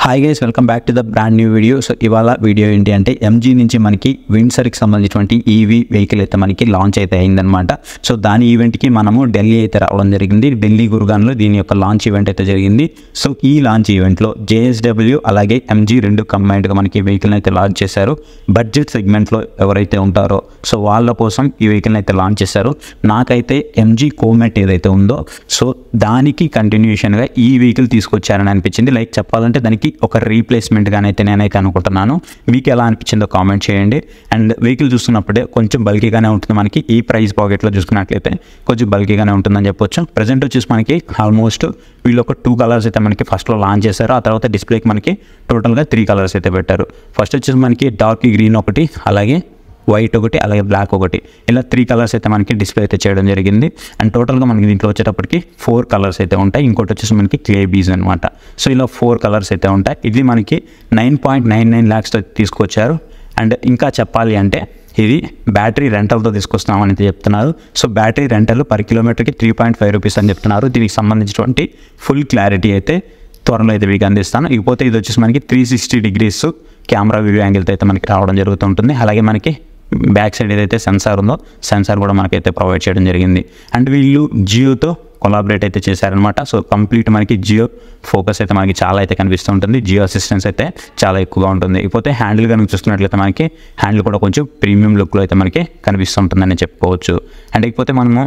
Hi guys, welcome back to the brand new video. So ఇవాళ video ఏంటి అంటే MG నుంచి మనకి విండ్సర్కి సంబంధించినటువంటి ఈవీ వెహికల్ అయితే మనకి లాంచ్ అయితే అయిందనమాట. సో దాని ఈవెంట్కి మనము ఢిల్లీ అయితే రావడం జరిగింది. ఢిల్లీ గురుగాన్లో దీని యొక్క లాంచ్ ఈవెంట్ అయితే జరిగింది. సో ఈ లాంచ్ ఈవెంట్లో JSW అలాగే ఎంజీ రెండు కంబైన్డ్గా మనకి వెహికల్ని అయితే లాంచ్ చేశారు. బడ్జెట్ సెగ్మెంట్లో ఎవరైతే ఉంటారో సో వాళ్ళ కోసం ఈ వెహికల్ని అయితే లాంచ్ చేశారు. నాకైతే ఎంజీ కోమెట్ ఏదైతే ఉందో సో దానికి కంటిన్యూషన్గా ఈ వెహికల్ తీసుకొచ్చారని అనిపించింది. లైక్ చెప్పాలంటే దానికి ఒక రీప్లేస్మెంట్గానైతే నేనైతే అనుకుంటున్నాను. మీకు ఎలా అనిపించిందో కామెంట్ చేయండి. అండ్ వెహికల్ చూస్తున్నప్పుడే కొంచెం బల్కీగానే ఉంటుంది. మనకి ఈ ప్రైస్ పాకెట్లో చూసుకున్నట్లయితే కొంచెం బల్కీగానే ఉంటుందని చెప్పొచ్చు. ప్రజెంట్ వచ్చేసి మనకి ఆల్మోస్ట్ వీళ్ళు ఒక 2 కలర్స్ అయితే మనకి ఫస్ట్లో లాంచ్ చేశారు. ఆ తర్వాత డిస్ప్లేకి మనకి టోటల్గా 3 కలర్స్ అయితే పెట్టారు. ఫస్ట్ వచ్చేసి మనకి డార్క్ గ్రీన్ ఒకటి, అలాగే వైట్ ఒకటి, అలాగే బ్లాక్ ఒకటి, ఇలా 3 కలర్స్ అయితే మనకి డిస్ప్లే అయితే చేయడం జరిగింది. అండ్ టోటల్గా మనకి దీంట్లో వచ్చేటప్పటికి 4 కలర్స్ అయితే ఉంటాయి. ఇంకోటి వచ్చేసి మనకి క్లే బీజ్ అనమాట. సో ఇలా 4 కలర్స్ అయితే ఉంటాయి. ఇది మనకి 9.99 lakhs తీసుకొచ్చారు. అండ్ ఇంకా చెప్పాలి అంటే ఇది బ్యాటరీ రెంటల్తో తీసుకొస్తున్నామని అయితే చెప్తున్నారు. సో బ్యాటరీ రెంటల్ పర్ కిలోమీటర్కి 3.5 రూపీస్ అని చెప్తున్నారు. దీనికి సంబంధించినటువంటి ఫుల్ క్లారిటీ అయితే త్వరలో అయితే మీకు అందిస్తాను. ఇకపోతే ఇది వచ్చేసి మనకి 360 degrees కెమెరా వ్యూ యాంగిల్తో అయితే మనకి రావడం జరుగుతుంటుంది. అలాగే మనకి బ్యాక్ సైడ్ ఏదైతే సెన్సార్ ఉందో సెన్సార్ కూడా మనకైతే ప్రొవైడ్ చేయడం జరిగింది. అండ్ వీళ్ళు జియోతో కొలాబరేట్ అయితే చేశారనమాట. సో కంప్లీట్ మనకి జియో ఫోకస్ అయితే మనకి చాలా అయితే కనిపిస్తూ ఉంటుంది. జియో అసిస్టెన్స్ అయితే చాలా ఎక్కువగా ఉంటుంది. ఇకపోతే హ్యాండిల్ కనుక చూసుకున్నట్లయితే మనకి హ్యాండిల్ కూడా కొంచెం ప్రీమియం లుక్లో అయితే మనకి కనిపిస్తూ ఉంటుందని చెప్పుకోవచ్చు. అండ్ ఇకపోతే మనము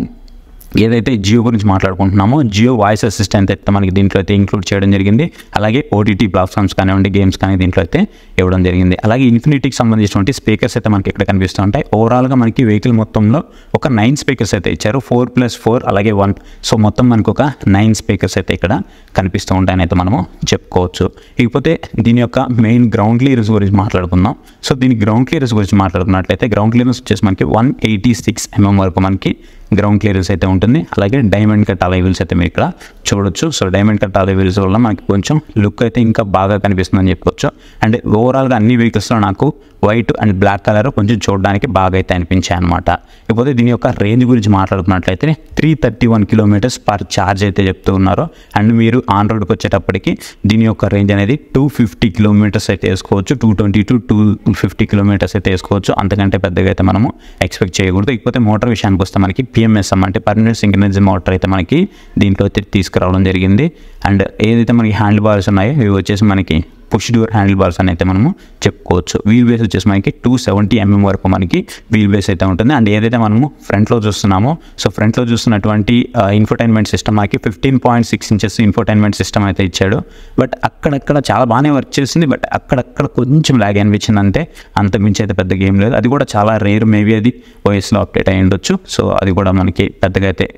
ఏదైతే జియో గురించి మాట్లాడుకుంటున్నామో జియో వాయిస్ అసిస్టెంట్ అయితే మనకి దీంట్లో అయితే ఇంక్లూడ్ చేయడం జరిగింది. అలాగే OTT ప్లాట్ఫామ్స్ కానివ్వండి, గేమ్స్ కానీ దీంట్లో అయితే ఇవ్వడం జరిగింది. అలాగే ఇన్ఫినిటీకి సంబంధించినటువంటి స్పీకర్స్ అయితే మనకి ఇక్కడ కనిపిస్తూ ఉంటాయి. ఓవరాల్గా మనకి వెహికల్ మొత్తంలో ఒక 9 స్పీకర్స్ అయితే ఇచ్చారు. 4+4 అలాగే 1. సో మొత్తం మనకు ఒక 9 స్పీకర్స్ అయితే ఇక్కడ కనిపిస్తూ ఉంటాయని అయితే మనము చెప్పుకోవచ్చు. ఇకపోతే దీని యొక్క మెయిన్ గ్రౌండ్ క్లియరెన్స్ గురించి మాట్లాడుకుందాం. సో దీని గ్రౌండ్ క్లియరెన్స్ గురించి మాట్లాడుకున్నట్లయితే గ్రౌండ్ క్లియరెన్స్ వచ్చేసి మనకి 186 mm వరకు మనకి గ్రౌండ్ క్లియరెన్స్ అయితే ఉంటుంది. అలాగే డైమండ్ కట్ అలై వీల్స్ అయితే మీరు ఇక్కడ చూడొచ్చు. సో డైమండ్ కట్ అలై వీల్స్ వల్ల మనకి కొంచెం లుక్ అయితే ఇంకా బాగా కనిపిస్తుందని చెప్పుకోవచ్చు. అండ్ ఓవరాల్గా అన్ని వెహికల్స్లో నాకు వైట్ అండ్ బ్లాక్ కలర్ కొంచెం చూడడానికి బాగా అయితే అనిపించాయి అనమాట. ఇకపోతే దీని యొక్క రేంజ్ గురించి మాట్లాడుకున్నట్లయితే 331 kilometers పర్ ఛార్జ్ అయితే చెప్తూ ఉన్నారు. అండ్ మీరు ఆన్ రోడ్కి వచ్చేటప్పటికి దీని యొక్క రేంజ్ అనేది 250 kilometers అయితే వేసుకోవచ్చు. 220 to 250 kilometers అయితే వేసుకోవచ్చు. అంతకంటే పెద్దగా అయితే మనము ఎక్స్పెక్ట్ చేయకూడదు. ఇకపోతే మోటార్ విషయానికి వస్తే మనకి PMSM అంటే పర్మనెంట్ సింక్రనైజ్డ్ మోటార్ అయితే మనకి దీంట్లో అయితే తీసుకురావడం జరిగింది. అండ్ ఏదైతే మనకి హ్యాండిల్ బార్స్ ఉన్నాయో ఇవి వచ్చేసి మనకి పుష్ డోర్ హ్యాండిల్ బార్స్ అని అయితే మనము చెప్పుకోవచ్చు. వీల్ బేస్ వచ్చేసి మనకి 270 mm వరకు మనకి వీల్ బేస్ అయితే ఉంటుంది. అండ్ ఏదైతే మనము ఫ్రంట్లో చూస్తున్నామో సో ఫ్రంట్లో చూస్తున్నటువంటి ఇన్ఫోటైన్మెంట్ సిస్టమ్ మనకి 15.6 inches ఇన్ఫోటైన్మెంట్ సిస్టమ్ అయితే ఇచ్చాడు. బట్ అక్కడక్కడ చాలా బాగానే వర్క్ చేసింది. బట్ అక్కడక్కడ కొంచెం లాగ్ అనిపించింది అంతే, అంతకుమించి అయితే పెద్దగా ఏం లేదు. అది కూడా చాలా రేర్, మేబీ అది OSలో అప్డేట్ అయ్యి ఉండొచ్చు. సో అది కూడా మనకి పెద్దగా అయితే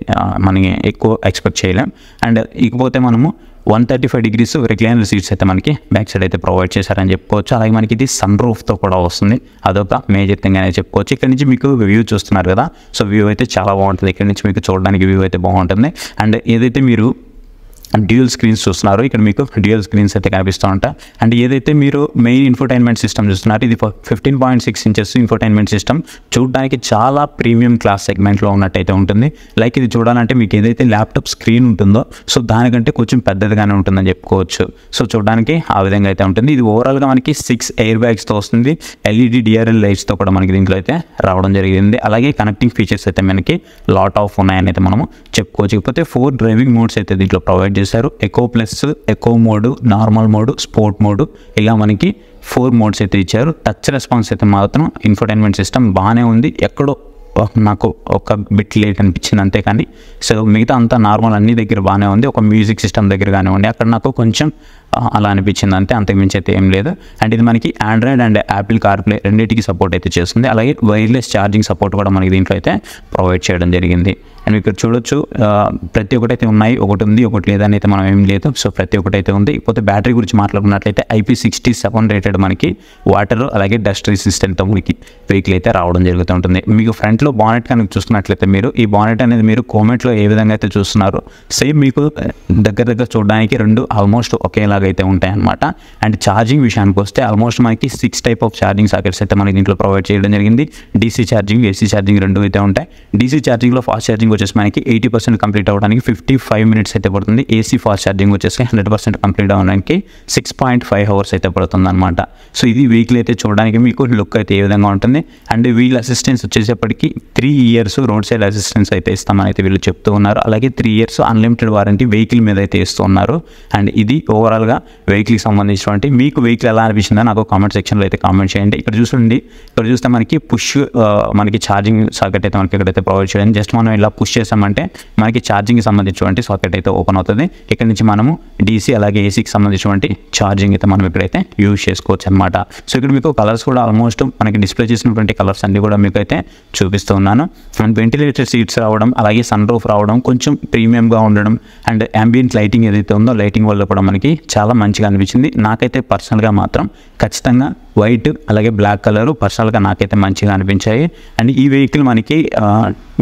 మనకి ఎక్కువ ఎక్స్పెక్ట్ చేయలేం. అండ్ ఇకపోతే మనము 135 degrees రిక్లైనర్ సీట్స్ అయితే మనకి బ్యాక్ సైడ్ అయితే ప్రొవైడ్ చేశారని చెప్పుకోవచ్చు. అలాగే మనకి ఇది సన్ రూఫ్తో కూడా వస్తుంది. అదొక మేజర్ థింగ్ అనేది చెప్పుకోవచ్చు. ఇక్కడ నుంచి మీకు వ్యూ చూస్తున్నారు కదా, సో వ్యూ అయితే చాలా బాగుంటుంది. ఇక్కడ నుంచి మీకు చూడడానికి వ్యూ అయితే బాగుంటుంది. అండ్ ఏదైతే మీరు డ్యూయల్ స్క్రీన్స్ చూస్తున్నారు, ఇక్కడ మీకు డ్యూయల్ స్క్రీన్స్ అయితే కనిపిస్తూ ఉంటాయి. అండ్ ఏదైతే మీరు మెయిన్ ఇన్ఫోటైన్మెంట్ సిస్టమ్ చూస్తున్నారు ఇది 15.6 inches ఇన్ఫోటైన్మెంట్ సిస్టమ్. చూడడానికి చాలా ప్రీమియం క్లాస్ సెగ్మెంట్లో ఉన్నట్టయితే ఉంటుంది. లైక్ ఇది చూడాలంటే మీకు ఏదైతే ల్యాప్టాప్ స్క్రీన్ ఉంటుందో సో దానికంటే కొంచెం పెద్దదిగానే ఉంటుందని చెప్పుకోవచ్చు. సో చూడడానికి ఆ విధంగా అయితే ఉంటుంది. ఇది ఓవరాల్గా మనకి 6 ఎయిర్ బ్యాగ్స్తో వస్తుంది. LED DRL లైట్స్తో కూడా మనకి దీంట్లో అయితే రావడం జరిగింది. అలాగే కనెక్టింగ్ ఫీచర్స్ అయితే మనకి లాట్ ఆఫ్ ఉన్నాయని అయితే మనము చెప్పుకోవచ్చు. ఇకపోతే 4 డ్రైవింగ్ మోడ్స్ అయితే దీంట్లో ప్రొవైడ్ చేశారు. Eco plus, eco mode, normal mode, sport mode, ఇలా మనకి 4 మోడ్స్ అయితే ఇచ్చారు. టచ్ రెస్పాన్స్ అయితే మాత్రం ఇన్ఫోటైన్మెంట్ సిస్టమ్ బాగానే ఉంది. ఎక్కడో నాకు ఒక బిట్ లేట్ అనిపించింది అంతే, కానీ సో మిగతా అంతా నార్మల్ అన్ని దగ్గర బాగానే ఉంది. ఒక మ్యూజిక్ సిస్టమ్ దగ్గర కానివ్వండి అక్కడ నాకు కొంచెం అలా అనిపించింది అంతే, అంతకుమించి అయితే ఏం లేదు. అండ్ ఇది మనకి ఆండ్రాయిడ్ అండ్ యాపిల్ కార్ప్లే రెండింటికి సపోర్ట్ అయితే చేస్తుంది. అలాగే వైర్లెస్ ఛార్జింగ్ సపోర్ట్ కూడా మనకి దీంట్లో అయితే ప్రొవైడ్ చేయడం జరిగింది. అండ్ ఇక్కడ చూడొచ్చు ప్రతి ఒక్కటి అయితే ఉన్నాయి. ఒకటి ఉంది, ఒకటి లేదని అయితే మనం ఏం లేదు. సో ప్రతి ఒక్కటి అయితే ఉంది. ఇకపోతే బ్యాటరీ గురించి మాట్లాడుకున్నట్లయితే IP67 రేటెడ్ మనకి వాటర్ అలాగే డస్ట్ రెసిస్టెంట్తో మనకి వెహికల్ అయితే రావడం జరుగుతుంటుంది. మీకు ఫ్రంట్లో బానెట్ కనుక చూసుకున్నట్లయితే మీరు ఈ బానెట్ అనేది మీరు కోమెట్లో ఏ విధంగా అయితే చూస్తున్నారో సేమ్ మీకు దగ్గర చూడడానికి రెండు ఆల్మోస్ట్ ఒకేలాగా అయితే ఉంటాయన్నమాట. అండ్ ఛార్జింగ్ విషయానికి వస్తే ఆల్మోస్ట్ మనకి 6 type ఆఫ్ ఛార్జింగ్ సాకెట్స్ అయితే మనకి దీంట్లో ప్రొవైడ్ చేయడం జరిగింది. DC ఛార్జింగ్, AC ఛార్జింగ్ రెండు అయితే ఉంటాయి. DC ఛార్జింగ్లో ఫాస్ట్ ఛార్జింగ్ వచ్చేసి మనకి 80% కంప్లీట్ అవ్వడానికి 55 మినిట్స్ అయితే పడుతుంది. ఏసీ ఫాస్ట్ ఛార్జింగ్ వచ్చేసి 100% కంప్లీట్ అవ్వడానికి 6.5 అవర్స్ అయితే పడుతుంది అనమాట. సో ఇది వెహికల్ అయితే చూడడానికి మీకు లుక్ అయితే ఏ విధంగా ఉంటుంది. అండ్ వీళ్ళ అసిస్టెన్స్ వచ్చేసేపటికి 3 ఇయర్స్ రోడ్ సైడ్ అసిస్టెన్స్ అయితే ఇస్తామని అయితే వీళ్ళు చెప్తూ ఉన్నారు. అలాగే 3 ఇయర్స్ అన్లిమిటెడ్ వారంటీ వెహికల్ మీద అయితే ఇస్తూ ఉన్నారు. అండ్ ఇది ఓవరాల్గా వెహికల్కి సంబంధించినటువంటి మీకు వెహికల్ ఎలా అనిపించిందో నాకు కామెంట్ సెక్షన్లో అయితే కామెంట్ చేయండి. ఇక్కడ చూస్తే మనకి పుష్ మనకి ఛార్జింగ్ సాకెట్ అయితే మనకి ఇక్కడైతే ప్రొవైడ్ చేయండి. జస్ట్ మనం ఇలా పుష్ చేసామంటే మనకి ఛార్జింగ్కి సంబంధించినటువంటి సాకెట్ అయితే ఓపెన్ అవుతుంది. ఇక్కడ నుంచి మనము డీసీ అలాగే ఏసీకి సంబంధించినటువంటి ఛార్జింగ్ అయితే మనం ఇక్కడైతే యూజ్ చేసుకోవచ్చు అనమాట. సో ఇక్కడ మీకు కలర్స్ కూడా ఆల్మోస్ట్ మనకి డిస్ప్లే చేసినటువంటి కలర్స్ అన్ని కూడా మీకు అయితే చూపిస్తూ ఉన్నాను. అండ్ వెంటిలేటెడ్ సీట్స్ రావడం, అలాగే సన్ రూఫ్ రావడం, కొంచెం ప్రీమియంగా ఉండడం అండ్ ambient లైటింగ్ ఏదైతే ఉందో లైటింగ్ వల్ల కూడా మనకి చాలా మంచిగా అనిపించింది. నాకైతే పర్సనల్గా మాత్రం ఖచ్చితంగా వైట్ అలాగే బ్లాక్ కలర్ పర్సనల్గా నాకైతే మంచిగా అనిపించాయి. అండ్ ఈ వెహికల్ మనకి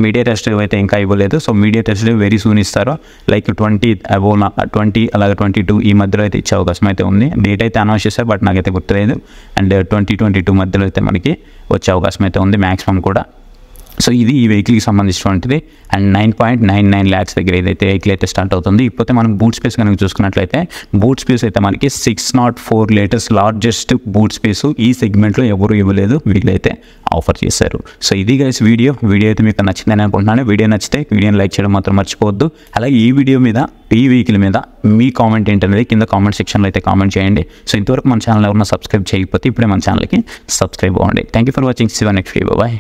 మీడియా టెస్ట్ అయితే ఇంకా ఇవ్వలేదు. So media test very soon ఇస్తారు. లైక్ 20 అలాగే 22 ఈ మధ్యలో అయితే ఇచ్చే అవకాశం అయితే ఉంది. డేట్ అయితే అనౌన్స్ చేశారు, బట్ నాకైతే గుర్తులేదు. అండ్ 2022 మధ్యలో అయితే మనకి వచ్చే అవకాశం అయితే ఉంది మ్యాక్సిమం కూడా. సో ఇది ఈ వెహికల్కి సంబంధించినటువంటిది. అండ్ 9.99 lakhs దగ్గర ఏదైతే వెహికల్ అయితే స్టార్ట్ అవుతుంది. ఇకపోతే మనం బూట్ స్పేస్ కనుక చూసుకున్నట్లయితే బూట్ స్పేస్ అయితే మనకి 604 లీటర్స్ లార్జెస్ట్ బూట్ స్పేస్ ఈ సెగ్మెంట్లో ఎవరు ఇవ్వలేదు, వీళ్ళైతే ఆఫర్ చేశారు. సో ఇది గైస్ వీడియో అయితే మీకు నచ్చిందని అనుకుంటున్నాను. వీడియో నచ్చితే వీడియోని లైక్ చేయడం మాత్రం మర్చిపోవద్దు. అలాగే ఈ వీడియో మీద ఈ వెహికల్ మీద మీ కామెంట్ ఏంటనేది కింద కామెంట్ సెక్షన్లో అయితే కామెంట్ చేయండి. సో ఇంతవరకు మన ఛానల్ ఎవరైనా సబ్స్క్రైబ్ చేయకపోతే ఇప్పుడే మన ఛానల్కి సబ్స్క్రైబ్ అవ్వండి. Thank you for watching. See you next video. Bye.